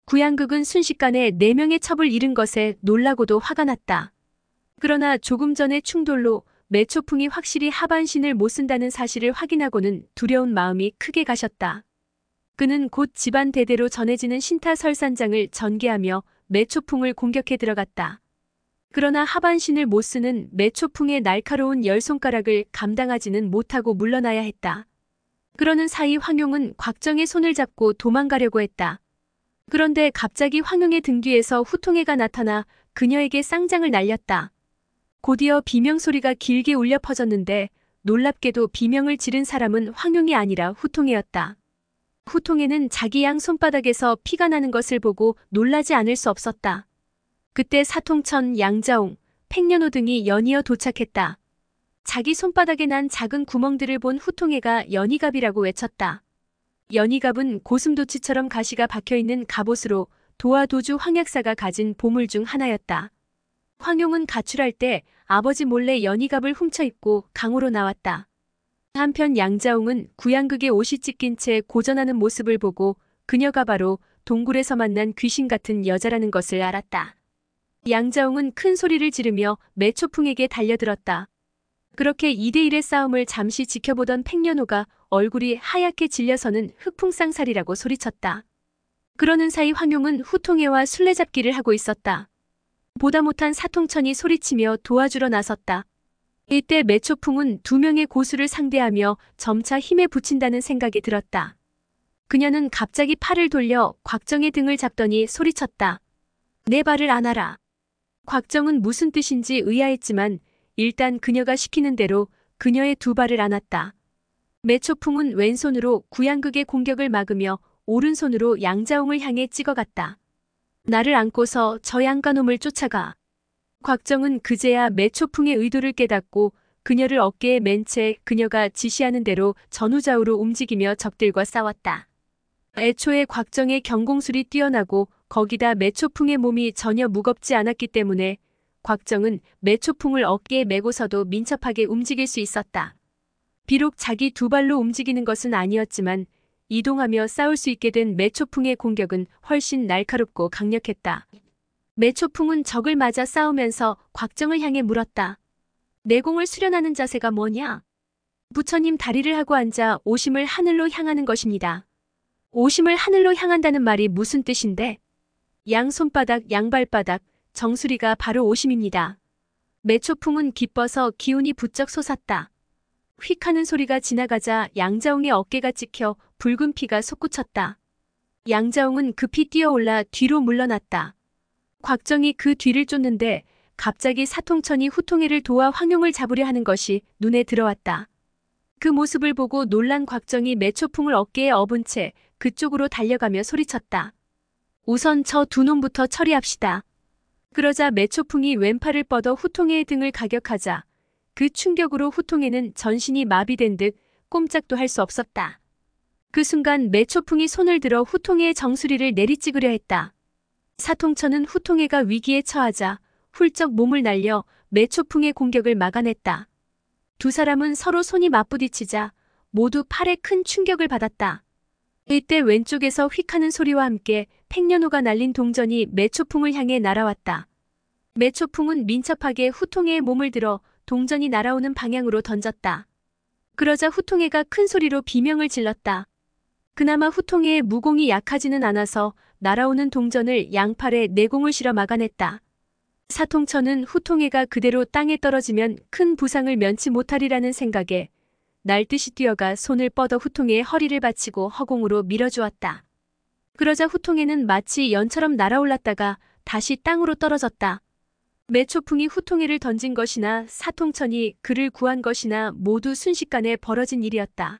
구양극은 순식간에 4명의 첩을 잃은 것에 놀라고도 화가 났다. 그러나 조금 전의 충돌로 매초풍이 확실히 하반신을 못 쓴다는 사실을 확인하고는 두려운 마음이 크게 가셨다. 그는 곧 집안 대대로 전해지는 신타설산장을 전개하며 매초풍을 공격해 들어갔다. 그러나 하반신을 못 쓰는 매초풍의 날카로운 10손가락을 감당하지는 못하고 물러나야 했다. 그러는 사이 황용은 곽정의 손을 잡고 도망가려고 했다. 그런데 갑자기 황용의 등 뒤에서 후통애가 나타나 그녀에게 쌍장을 날렸다. 곧이어 비명소리가 길게 울려 퍼졌는데 놀랍게도 비명을 지른 사람은 황용이 아니라 후통애였다. 후통애는 자기 양 손바닥에서 피가 나는 것을 보고 놀라지 않을 수 없었다. 그때 사통천, 양자옹, 팽년호 등이 연이어 도착했다. 자기 손바닥에 난 작은 구멍들을 본 후통애가 연희갑이라고 외쳤다. 연희갑은 고슴도치처럼 가시가 박혀있는 갑옷으로 도화도주 황약사가 가진 보물 중 하나였다. 황용은 가출할 때 아버지 몰래 연희갑을 훔쳐 입고 강으로 나왔다. 한편 양자옹은 구양극의 옷이 찢긴 채 고전하는 모습을 보고 그녀가 바로 동굴에서 만난 귀신 같은 여자라는 것을 알았다. 양자옹은 큰 소리를 지르며 매초풍에게 달려들었다. 그렇게 2대1의 싸움을 잠시 지켜보던 팽년호가 얼굴이 하얗게 질려서는 흑풍쌍살이라고 소리쳤다. 그러는 사이 황용은 후통애와 술래잡기를 하고 있었다. 보다 못한 사통천이 소리치며 도와주러 나섰다. 이때 매초풍은 2명의 고수를 상대하며 점차 힘에 부친다는 생각이 들었다. 그녀는 갑자기 팔을 돌려 곽정의 등을 잡더니 소리쳤다. 내 발을 안아라. 곽정은 무슨 뜻인지 의아했지만 일단 그녀가 시키는 대로 그녀의 2발을 안았다. 매초풍은 왼손으로 구양극의 공격을 막으며 오른손으로 양자옹을 향해 찍어갔다. 나를 안고서 저 양가놈을 쫓아가. 곽정은 그제야 매초풍의 의도를 깨닫고 그녀를 어깨에 맨 채 그녀가 지시하는 대로 전후좌우로 움직이며 적들과 싸웠다. 애초에 곽정의 경공술이 뛰어나고 거기다 매초풍의 몸이 전혀 무겁지 않았기 때문에 곽정은 매초풍을 어깨에 메고서도 민첩하게 움직일 수 있었다. 비록 자기 2발로 움직이는 것은 아니었지만 이동하며 싸울 수 있게 된 매초풍의 공격은 훨씬 날카롭고 강력했다. 매초풍은 적을 맞아 싸우면서 곽정을 향해 물었다. 내공을 수련하는 자세가 뭐냐? 부처님 다리를 하고 앉아 오심을 하늘로 향하는 것입니다. 오심을 하늘로 향한다는 말이 무슨 뜻인데? 양손바닥, 양발바닥, 정수리가 바로 오심입니다. 매초풍은 기뻐서 기운이 부쩍 솟았다. 휙 하는 소리가 지나가자 양자옹의 어깨가 찍혀 붉은 피가 솟구쳤다. 양자옹은 급히 뛰어올라 뒤로 물러났다. 곽정이 그 뒤를 쫓는데 갑자기 사통천이 후통애를 도와 황용을 잡으려 하는 것이 눈에 들어왔다. 그 모습을 보고 놀란 곽정이 매초풍을 어깨에 업은 채 그쪽으로 달려가며 소리쳤다. 우선 저 2놈부터 처리합시다. 그러자 매초풍이 왼팔을 뻗어 후통애의 등을 가격하자 그 충격으로 후통애는 전신이 마비된 듯 꼼짝도 할 수 없었다. 그 순간 매초풍이 손을 들어 후통애의 정수리를 내리찍으려 했다. 사통천은 후통애가 위기에 처하자 훌쩍 몸을 날려 매초풍의 공격을 막아냈다. 2 사람은 서로 손이 맞부딪히자 모두 팔에 큰 충격을 받았다. 이때 왼쪽에서 휙 하는 소리와 함께 팽년호가 날린 동전이 매초풍을 향해 날아왔다. 매초풍은 민첩하게 후통애의 몸을 들어 동전이 날아오는 방향으로 던졌다. 그러자 후통애가 큰 소리로 비명을 질렀다. 그나마 후통애의 무공이 약하지는 않아서 날아오는 동전을 양팔에 내공을 실어 막아냈다. 사통천은 후통애가 그대로 땅에 떨어지면 큰 부상을 면치 못하리라는 생각에 날듯이 뛰어가 손을 뻗어 후통애의 허리를 받치고 허공으로 밀어주었다. 그러자 후통애는 마치 연처럼 날아올랐다가 다시 땅으로 떨어졌다. 매초풍이 후통애를 던진 것이나 사통천이 그를 구한 것이나 모두 순식간에 벌어진 일이었다.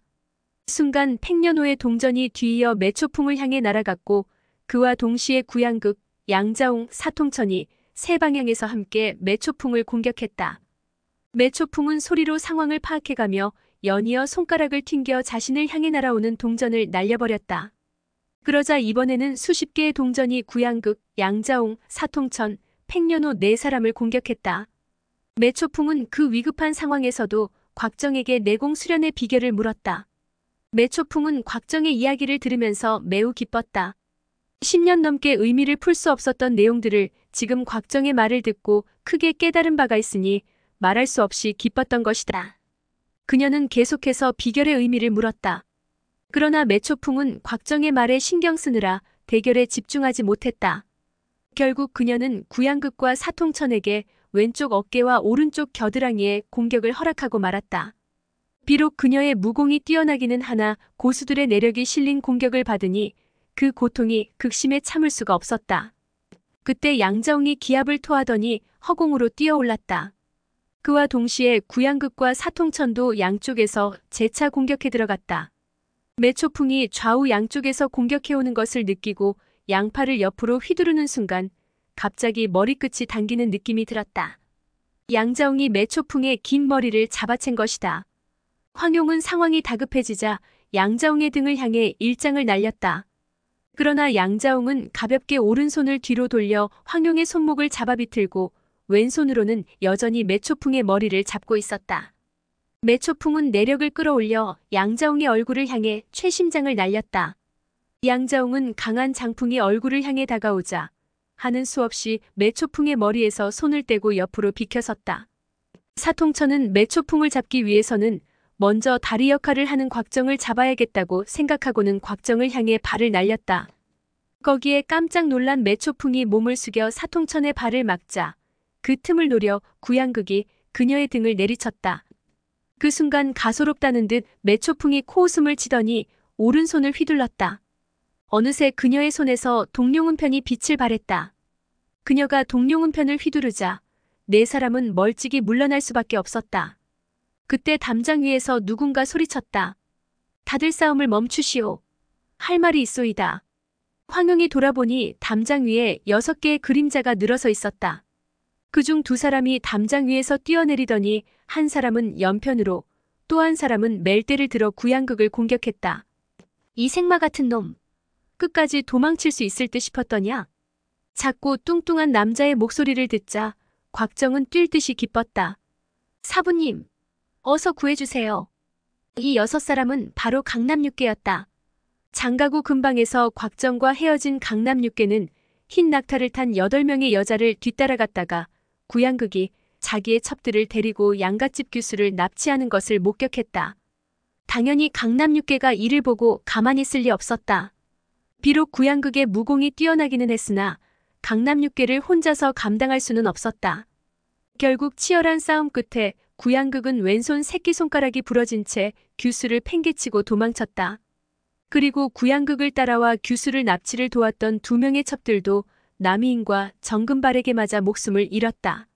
순간 팽년호의 동전이 뒤이어 매초풍을 향해 날아갔고 그와 동시에 구양극, 양자옹, 사통천이 3방향에서 함께 매초풍을 공격했다. 매초풍은 소리로 상황을 파악해가며 연이어 손가락을 튕겨 자신을 향해 날아오는 동전을 날려버렸다. 그러자 이번에는 수십 개의 동전이 구양극, 양자옹, 사통천, 팽년호 4사람을 공격했다. 매초풍은 그 위급한 상황에서도 곽정에게 내공 수련의 비결을 물었다. 매초풍은 곽정의 이야기를 들으면서 매우 기뻤다. 10년 넘게 의미를 풀 수 없었던 내용들을 지금 곽정의 말을 듣고 크게 깨달은 바가 있으니 말할 수 없이 기뻤던 것이다. 그녀는 계속해서 비결의 의미를 물었다. 그러나 매초풍은 곽정의 말에 신경 쓰느라 대결에 집중하지 못했다. 결국 그녀는 구양극과 사통천에게 왼쪽 어깨와 오른쪽 겨드랑이에 공격을 허락하고 말았다. 비록 그녀의 무공이 뛰어나기는 하나 고수들의 내력이 실린 공격을 받으니 그 고통이 극심에 참을 수가 없었다. 그때 양자홍이 기합을 토하더니 허공으로 뛰어올랐다. 그와 동시에 구양극과 사통천도 양쪽에서 재차 공격해 들어갔다. 매초풍이 좌우 양쪽에서 공격해오는 것을 느끼고 양팔을 옆으로 휘두르는 순간 갑자기 머리끝이 당기는 느낌이 들었다. 양자홍이 매초풍의 긴 머리를 잡아챈 것이다. 황용은 상황이 다급해지자 양자홍의 등을 향해 일장을 날렸다. 그러나 양자홍은 가볍게 오른손을 뒤로 돌려 황용의 손목을 잡아 비틀고 왼손으로는 여전히 매초풍의 머리를 잡고 있었다. 매초풍은 내력을 끌어올려 양자홍의 얼굴을 향해 최심장을 날렸다. 양자홍은 강한 장풍이 얼굴을 향해 다가오자 하는 수 없이 매초풍의 머리에서 손을 떼고 옆으로 비켜섰다. 사통천은 매초풍을 잡기 위해서는 먼저 다리 역할을 하는 곽정을 잡아야겠다고 생각하고는 곽정을 향해 발을 날렸다. 거기에 깜짝 놀란 매초풍이 몸을 숙여 사통천의 발을 막자 그 틈을 노려 구양극이 그녀의 등을 내리쳤다. 그 순간 가소롭다는 듯 매초풍이 코웃음을 치더니 오른손을 휘둘렀다. 어느새 그녀의 손에서 동룡은편이 빛을 발했다. 그녀가 동룡은편을 휘두르자 네 사람은 멀찍이 물러날 수밖에 없었다. 그때 담장 위에서 누군가 소리쳤다. 다들 싸움을 멈추시오. 할 말이 있소이다. 황용이 돌아보니 담장 위에 6개의 그림자가 늘어서 있었다. 그중 2사람이 담장 위에서 뛰어내리더니 한 사람은 연편으로 또 한 사람은 멜대를 들어 구양극을 공격했다. 이 생마 같은 놈. 끝까지 도망칠 수 있을 듯 싶었더냐. 작고 뚱뚱한 남자의 목소리를 듣자 곽정은 뛸 듯이 기뻤다. 사부님, 어서 구해주세요. 이 6사람은 바로 강남육계였다. 장가구 근방에서 곽정과 헤어진 강남육계는 흰 낙타를 탄 8명의 여자를 뒤따라갔다가 구양극이 자기의 첩들을 데리고 양갓집 교수를 납치하는 것을 목격했다. 당연히 강남육계가 이를 보고 가만히 있을 리 없었다. 비록 구양극의 무공이 뛰어나기는 했으나 강남육계를 혼자서 감당할 수는 없었다. 결국 치열한 싸움 끝에 구양극은 왼손 새끼손가락이 부러진 채 규수를 팽개치고 도망쳤다. 그리고 구양극을 따라와 규수를 납치를 도왔던 2명의 첩들도 남이인과 정금발에게 맞아 목숨을 잃었다.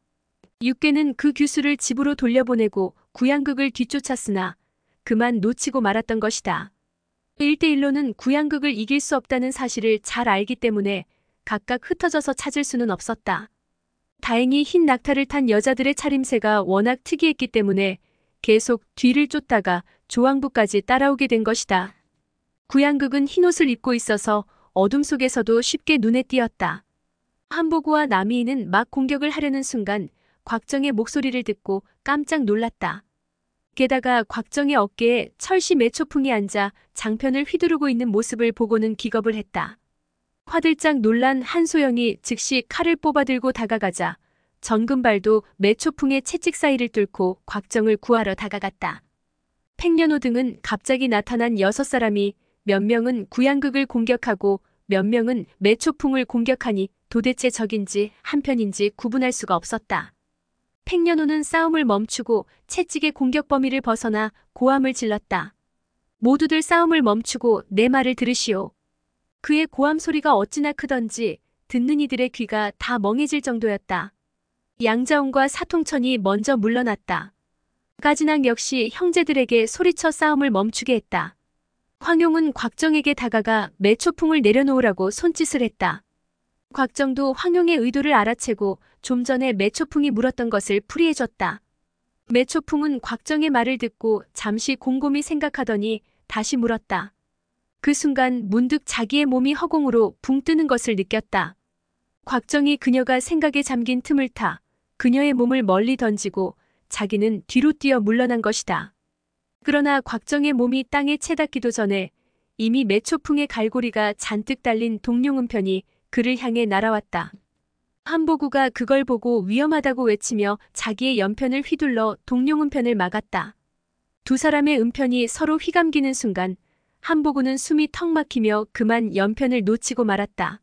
육계는 그 규수를 집으로 돌려보내고 구양극을 뒤쫓았으나 그만 놓치고 말았던 것이다. 1대1로는 구양극을 이길 수 없다는 사실을 잘 알기 때문에 각각 흩어져서 찾을 수는 없었다. 다행히 흰 낙타를 탄 여자들의 차림새가 워낙 특이했기 때문에 계속 뒤를 쫓다가 조항부까지 따라오게 된 것이다. 구양극은 흰옷을 입고 있어서 어둠 속에서도 쉽게 눈에 띄었다. 한보구와 남이인은 막 공격을 하려는 순간 곽정의 목소리를 듣고 깜짝 놀랐다. 게다가 곽정의 어깨에 철시 매초풍이 앉아 장편을 휘두르고 있는 모습을 보고는 기겁을 했다. 화들짝 놀란 한소영이 즉시 칼을 뽑아들고 다가가자 정금발도 매초풍의 채찍 사이를 뚫고 곽정을 구하러 다가갔다. 팽년호 등은 갑자기 나타난 6사람이 몇 명은 구양극을 공격하고 몇 명은 매초풍을 공격하니 도대체 적인지 한편인지 구분할 수가 없었다. 팽년호는 싸움을 멈추고 채찍의 공격 범위를 벗어나 고함을 질렀다. 모두들 싸움을 멈추고 내 말을 들으시오. 그의 고함 소리가 어찌나 크던지 듣는 이들의 귀가 다 멍해질 정도였다. 양자홍과 사통천이 먼저 물러났다. 까진왕 역시 형제들에게 소리쳐 싸움을 멈추게 했다. 황용은 곽정에게 다가가 매초풍을 내려놓으라고 손짓을 했다. 곽정도 황용의 의도를 알아채고 좀 전에 매초풍이 물었던 것을 풀이해줬다. 매초풍은 곽정의 말을 듣고 잠시 곰곰이 생각하더니 다시 물었다. 그 순간 문득 자기의 몸이 허공으로 붕 뜨는 것을 느꼈다. 곽정이 그녀가 생각에 잠긴 틈을 타 그녀의 몸을 멀리 던지고 자기는 뒤로 뛰어 물러난 것이다. 그러나 곽정의 몸이 땅에 채닿기도 전에 이미 매초풍의 갈고리가 잔뜩 달린 동룡은편이 그를 향해 날아왔다. 한보구가 그걸 보고 위험하다고 외치며 자기의 연편을 휘둘러 동룡은편을 막았다. 두 사람의 은편이 서로 휘감기는 순간 한보구는 숨이 턱 막히며 그만 연편을 놓치고 말았다.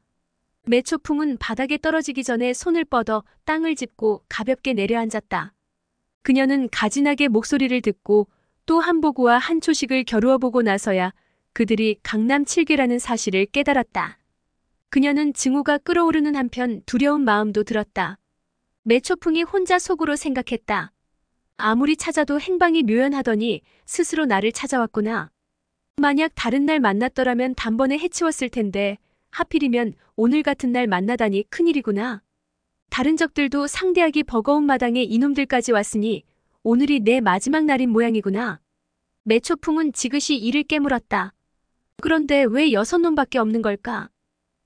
매초풍은 바닥에 떨어지기 전에 손을 뻗어 땅을 짚고 가볍게 내려앉았다. 그녀는 가진하게 목소리를 듣고 또 한보구와 한초식을 겨루어 보고 나서야 그들이 강남 7괴라는 사실을 깨달았다. 그녀는 증오가 끓어오르는 한편 두려운 마음도 들었다. 매초풍이 혼자 속으로 생각했다. 아무리 찾아도 행방이 묘연하더니 스스로 나를 찾아왔구나. 만약 다른 날 만났더라면 단번에 해치웠을 텐데 하필이면 오늘 같은 날 만나다니 큰일이구나. 다른 적들도 상대하기 버거운 마당에 이놈들까지 왔으니 오늘이 내 마지막 날인 모양이구나. 매초풍은 지그시 이를 깨물었다. 그런데 왜 6놈밖에 없는 걸까?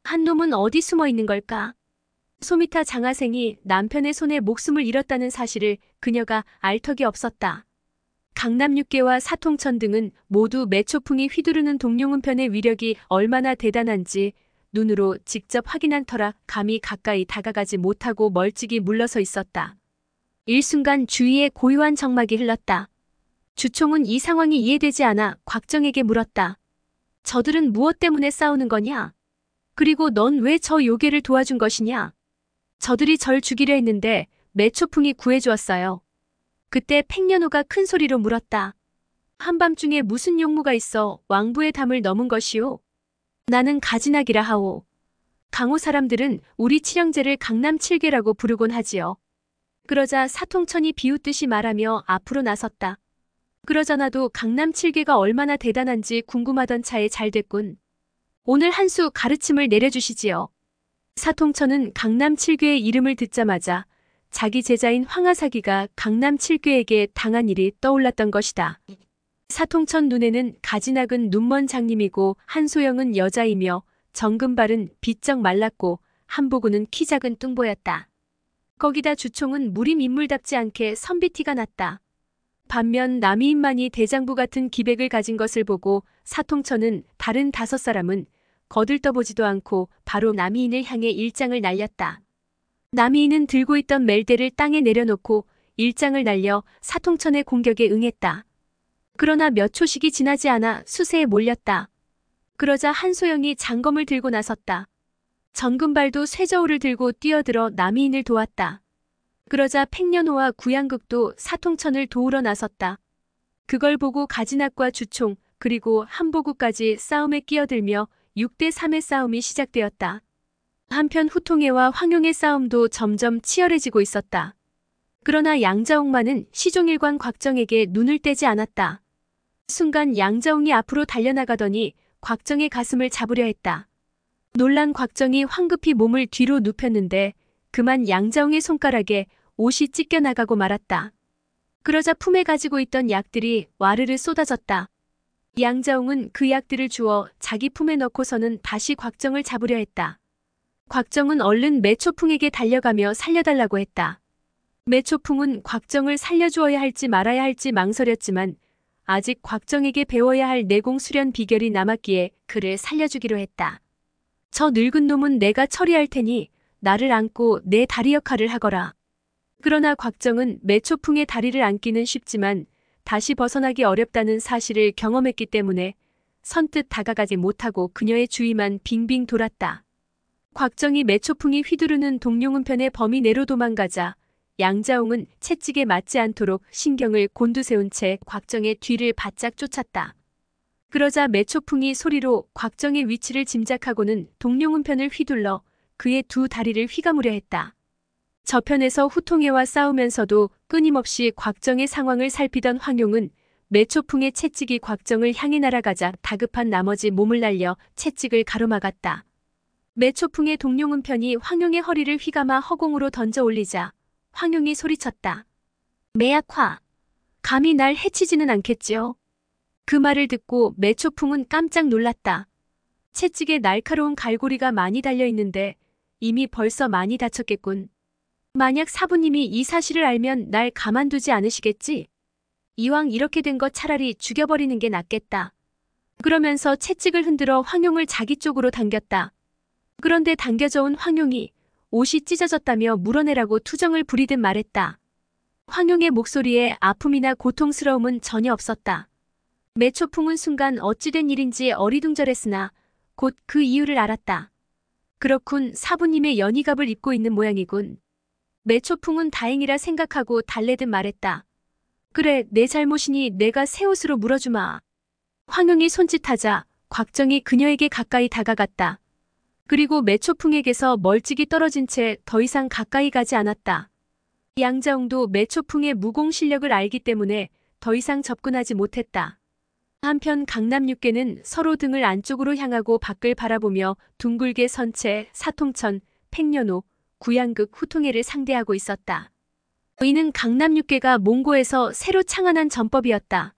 한 놈은 어디 숨어 있는 걸까? 소미타 장하생이 남편의 손에 목숨을 잃었다는 사실을 그녀가 알 턱이 없었다. 강남 6괴와 사통천 등은 모두 매초풍이 휘두르는 동룡은편의 위력이 얼마나 대단한지 눈으로 직접 확인한 터라 감히 가까이 다가가지 못하고 멀찍이 물러서 있었다. 일순간 주위에 고요한 정막이 흘렀다. 주총은 이 상황이 이해되지 않아 곽정에게 물었다. 저들은 무엇 때문에 싸우는 거냐? 그리고 넌 왜 저 요괴를 도와준 것이냐? 저들이 절 죽이려 했는데 매초풍이 구해주었어요. 그때 팽년호가 큰 소리로 물었다. 한밤중에 무슨 용무가 있어 왕부의 담을 넘은 것이오? 나는 가진학이라 하오. 강호 사람들은 우리 칠형제를 강남 7괴라고 부르곤 하지요. 그러자 사통천이 비웃듯이 말하며 앞으로 나섰다. 그러잖아도 강남 7괴가 얼마나 대단한지 궁금하던 차에 잘 됐군. 오늘 한 수 가르침을 내려주시지요. 사통천은 강남 7괴의 이름을 듣자마자 자기 제자인 황하사기가 강남 7괴에게 당한 일이 떠올랐던 것이다. 사통천 눈에는 가진학은 눈먼 장님이고 한소영은 여자이며 정금발은 비쩍 말랐고 한보구는 키 작은 뚱보였다. 거기다 주총은 무림 인물답지 않게 선비티가 났다. 반면 남이인만이 대장부 같은 기백을 가진 것을 보고 사통천은 다른 5사람은 거들떠보지도 않고 바로 남이인을 향해 일장을 날렸다. 남이인은 들고 있던 멜대를 땅에 내려놓고 일장을 날려 사통천의 공격에 응했다. 그러나 몇 초씩이 지나지 않아 수세에 몰렸다. 그러자 한소영이 장검을 들고 나섰다. 전금발도 쇠저울을 들고 뛰어들어 남이인을 도왔다. 그러자 팽년호와 구양극도 사통천을 도우러 나섰다. 그걸 보고 가진학과 주총 그리고 한보구까지 싸움에 끼어들며 6대3의 싸움이 시작되었다. 한편 후통회와 황용의 싸움도 점점 치열해지고 있었다. 그러나 양자옥만은 시종일관 곽정에게 눈을 떼지 않았다. 순간 양자옥이 앞으로 달려나가더니 곽정의 가슴을 잡으려 했다. 놀란 곽정이 황급히 몸을 뒤로 눕혔는데 그만 양자옥의 손가락에 옷이 찢겨나가고 말았다. 그러자 품에 가지고 있던 약들이 와르르 쏟아졌다. 양자옥은 그 약들을 주워 자기 품에 넣고서는 다시 곽정을 잡으려 했다. 곽정은 얼른 매초풍에게 달려가며 살려달라고 했다. 매초풍은 곽정을 살려주어야 할지 말아야 할지 망설였지만 아직 곽정에게 배워야 할 내공 수련 비결이 남았기에 그를 살려주기로 했다. 저 늙은 놈은 내가 처리할 테니 나를 안고 내 다리 역할을 하거라. 그러나 곽정은 매초풍의 다리를 안기는 쉽지만 다시 벗어나기 어렵다는 사실을 경험했기 때문에 선뜻 다가가지 못하고 그녀의 주위만 빙빙 돌았다. 곽정이 매초풍이 휘두르는 동룡은편의 범위 내로 도망가자 양자옹은 채찍에 맞지 않도록 신경을 곤두세운 채 곽정의 뒤를 바짝 쫓았다. 그러자 매초풍이 소리로 곽정의 위치를 짐작하고는 동룡은편을 휘둘러 그의 두 다리를 휘감으려 했다. 저편에서 후통회와 싸우면서도 끊임없이 곽정의 상황을 살피던 황용은 매초풍의 채찍이 곽정을 향해 날아가자 다급한 나머지 몸을 날려 채찍을 가로막았다. 매초풍의 동룡은편이 황용의 허리를 휘감아 허공으로 던져 올리자 황용이 소리쳤다. 매약화, 감히 날 해치지는 않겠지요? 그 말을 듣고 매초풍은 깜짝 놀랐다. 채찍에 날카로운 갈고리가 많이 달려있는데 이미 벌써 많이 다쳤겠군. 만약 사부님이 이 사실을 알면 날 가만두지 않으시겠지? 이왕 이렇게 된 거 차라리 죽여버리는 게 낫겠다. 그러면서 채찍을 흔들어 황용을 자기 쪽으로 당겼다. 그런데 당겨져 온 황용이 옷이 찢어졌다며 물어내라고 투정을 부리듯 말했다. 황용의 목소리에 아픔이나 고통스러움은 전혀 없었다. 매초풍은 순간 어찌된 일인지 어리둥절했으나 곧 그 이유를 알았다. 그렇군, 사부님의 연희갑을 입고 있는 모양이군. 매초풍은 다행이라 생각하고 달래듯 말했다. 그래, 내 잘못이니 내가 새 옷으로 물어주마. 황용이 손짓하자 곽정이 그녀에게 가까이 다가갔다. 그리고 매초풍에게서 멀찍이 떨어진 채 더 이상 가까이 가지 않았다. 양자홍도 매초풍의 무공 실력을 알기 때문에 더 이상 접근하지 못했다. 한편 강남육계는 서로 등을 안쪽으로 향하고 밖을 바라보며 둥글게 선 채 사통천, 팽려노, 구양극 후통회를 상대하고 있었다. 이는 강남육계가 몽고에서 새로 창안한 전법이었다.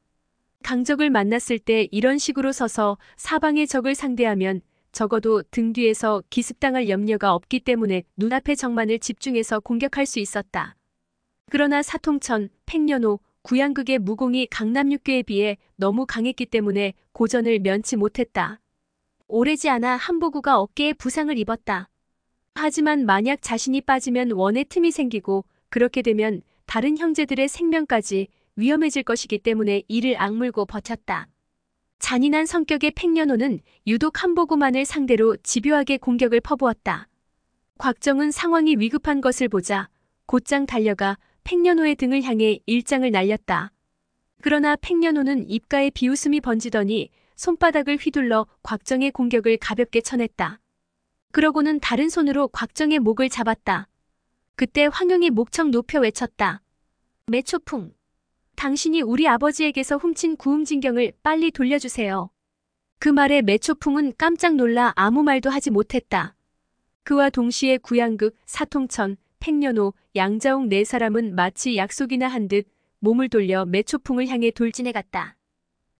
강적을 만났을 때 이런 식으로 서서 사방의 적을 상대하면 적어도 등 뒤에서 기습당할 염려가 없기 때문에 눈앞의 적만을 집중해서 공격할 수 있었다. 그러나 사통천, 팽려노, 구양극의 무공이 강남육계에 비해 너무 강했기 때문에 고전을 면치 못했다. 오래지 않아 한보구가 어깨에 부상을 입었다. 하지만 만약 자신이 빠지면 원의 틈이 생기고 그렇게 되면 다른 형제들의 생명까지 위험해질 것이기 때문에 이를 악물고 버텼다. 잔인한 성격의 팽려노는 유독 한보구만을 상대로 집요하게 공격을 퍼부었다. 곽정은 상황이 위급한 것을 보자 곧장 달려가 팽려노의 등을 향해 일장을 날렸다. 그러나 팽려노는 입가에 비웃음이 번지더니 손바닥을 휘둘러 곽정의 공격을 가볍게 쳐냈다. 그러고는 다른 손으로 곽정의 목을 잡았다. 그때 황용이 목청 높여 외쳤다. 매초풍, 당신이 우리 아버지에게서 훔친 구음진경을 빨리 돌려주세요. 그 말에 매초풍은 깜짝 놀라 아무 말도 하지 못했다. 그와 동시에 구양극, 사통천, 팽려노, 양자홍 네 사람은 마치 약속이나 한 듯 몸을 돌려 매초풍을 향해 돌진해갔다.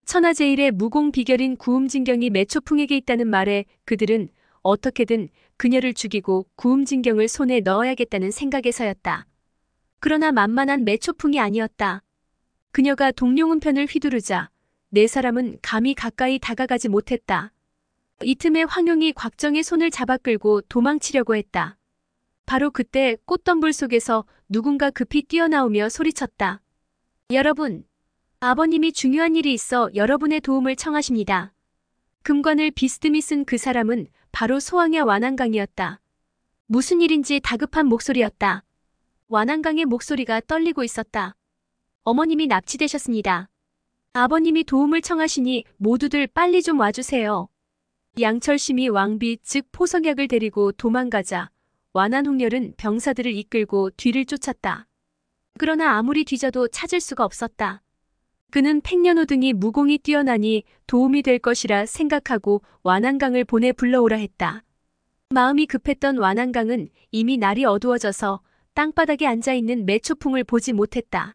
천하제일의 무공 비결인 구음진경이 매초풍에게 있다는 말에 그들은 어떻게든 그녀를 죽이고 구음진경을 손에 넣어야겠다는 생각에서였다. 그러나 만만한 매초풍이 아니었다. 그녀가 동룡은편을 휘두르자 네 사람은 감히 가까이 다가가지 못했다. 이 틈에 황용이 곽정의 손을 잡아 끌고 도망치려고 했다. 바로 그때 꽃덤불 속에서 누군가 급히 뛰어나오며 소리쳤다. 여러분, 아버님이 중요한 일이 있어 여러분의 도움을 청하십니다. 금관을 비스듬히 쓴 그 사람은 바로 소왕야 완한강이었다. 무슨 일인지 다급한 목소리였다. 완한강의 목소리가 떨리고 있었다. 어머님이 납치되셨습니다. 아버님이 도움을 청하시니 모두들 빨리 좀 와주세요. 양철심이 왕비 즉 포성약을 데리고 도망가자 완한홍렬은 병사들을 이끌고 뒤를 쫓았다. 그러나 아무리 뒤져도 찾을 수가 없었다. 그는 팽려노 등이 무공이 뛰어나니 도움이 될 것이라 생각하고 완한강을 보내 불러오라 했다. 마음이 급했던 완한강은 이미 날이 어두워져서 땅바닥에 앉아있는 매초풍을 보지 못했다.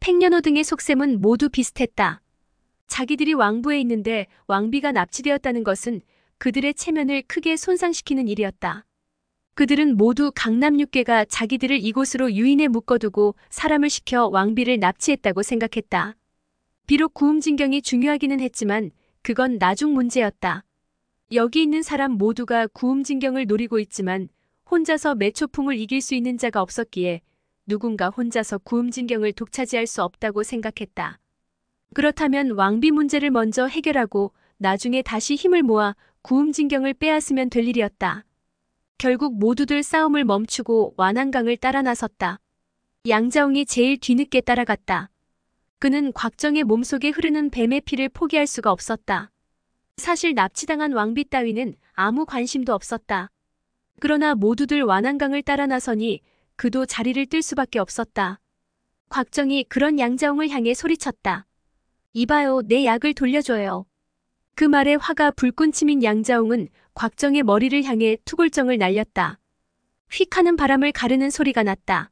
팽려노 등의 속셈은 모두 비슷했다. 자기들이 왕부에 있는데 왕비가 납치되었다는 것은 그들의 체면을 크게 손상시키는 일이었다. 그들은 모두 강남육계가 자기들을 이곳으로 유인해 묶어두고 사람을 시켜 왕비를 납치했다고 생각했다. 비록 구음진경이 중요하기는 했지만 그건 나중 문제였다. 여기 있는 사람 모두가 구음진경을 노리고 있지만 혼자서 매초풍을 이길 수 있는 자가 없었기에 누군가 혼자서 구음진경을 독차지할 수 없다고 생각했다. 그렇다면 왕비 문제를 먼저 해결하고 나중에 다시 힘을 모아 구음진경을 빼앗으면 될 일이었다. 결국 모두들 싸움을 멈추고 완한강을 따라 나섰다. 양자홍이 제일 뒤늦게 따라갔다. 그는 곽정의 몸속에 흐르는 뱀의 피를 포기할 수가 없었다. 사실 납치당한 왕비 따위는 아무 관심도 없었다. 그러나 모두들 완한강을 따라 나서니 그도 자리를 뜰 수밖에 없었다. 곽정이 그런 양자홍을 향해 소리쳤다. 이봐요, 내 약을 돌려줘요. 그 말에 화가 불끈 치민 양자홍은 곽정의 머리를 향해 투골정을 날렸다. 휙 하는 바람을 가르는 소리가 났다.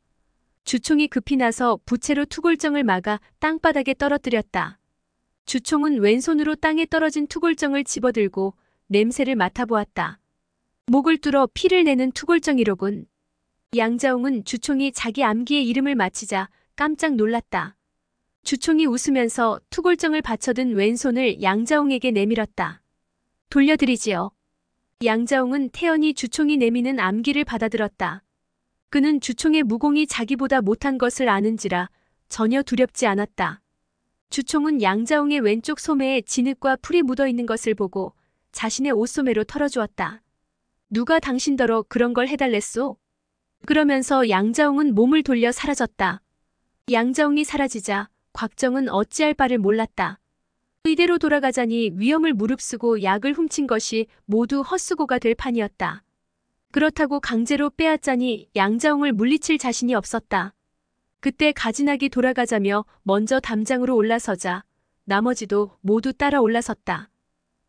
주총이 급히 나서 부채로 투골정을 막아 땅바닥에 떨어뜨렸다. 주총은 왼손으로 땅에 떨어진 투골정을 집어들고 냄새를 맡아보았다. 목을 뚫어 피를 내는 투골정이로군. 양자홍은 주총이 자기 암기의 이름을 마치자 깜짝 놀랐다. 주총이 웃으면서 투골정을 받쳐든 왼손을 양자홍에게 내밀었다. 돌려드리지요. 양자홍은 태연히 주총이 내미는 암기를 받아들었다. 그는 주총의 무공이 자기보다 못한 것을 아는지라 전혀 두렵지 않았다. 주총은 양자홍의 왼쪽 소매에 진흙과 풀이 묻어있는 것을 보고 자신의 옷소매로 털어주었다. 누가 당신더러 그런 걸 해달랬소? 그러면서 양자홍은 몸을 돌려 사라졌다. 양자홍이 사라지자 곽정은 어찌할 바를 몰랐다. 이대로 돌아가자니 위험을 무릅쓰고 약을 훔친 것이 모두 헛수고가 될 판이었다. 그렇다고 강제로 빼앗자니 양자홍을 물리칠 자신이 없었다. 그때 가진학이 돌아가자며 먼저 담장으로 올라서자 나머지도 모두 따라 올라섰다.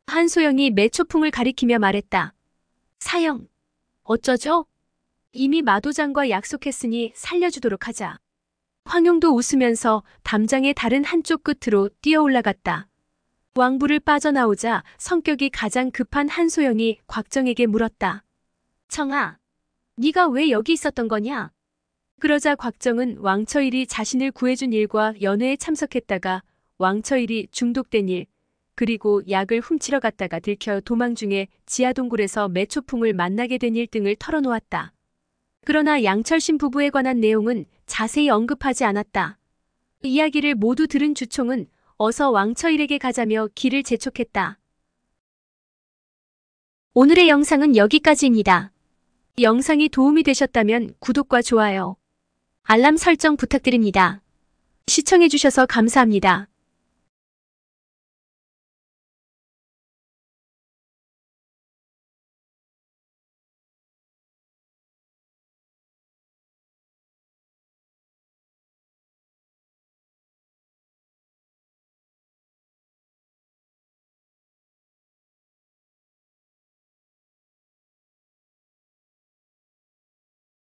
한소영이 매초풍을 가리키며 말했다. 사형, 어쩌죠? 이미 마도장과 약속했으니 살려주도록 하자. 황용도 웃으면서 담장의 다른 한쪽 끝으로 뛰어 올라갔다. 왕부를 빠져나오자 성격이 가장 급한 한소영이 곽정에게 물었다. 청아, 네가 왜 여기 있었던 거냐? 그러자 곽정은 왕처일이 자신을 구해준 일과 연회에 참석했다가 왕처일이 중독된 일, 그리고 약을 훔치러 갔다가 들켜 도망 중에 지하동굴에서 매초풍을 만나게 된 일 등을 털어놓았다. 그러나 양철신 부부에 관한 내용은 자세히 언급하지 않았다. 이야기를 모두 들은 주총은 어서 왕처일에게 가자며 길을 재촉했다. 오늘의 영상은 여기까지입니다. 영상이 도움이 되셨다면 구독과 좋아요, 알람 설정 부탁드립니다. 시청해주셔서 감사합니다.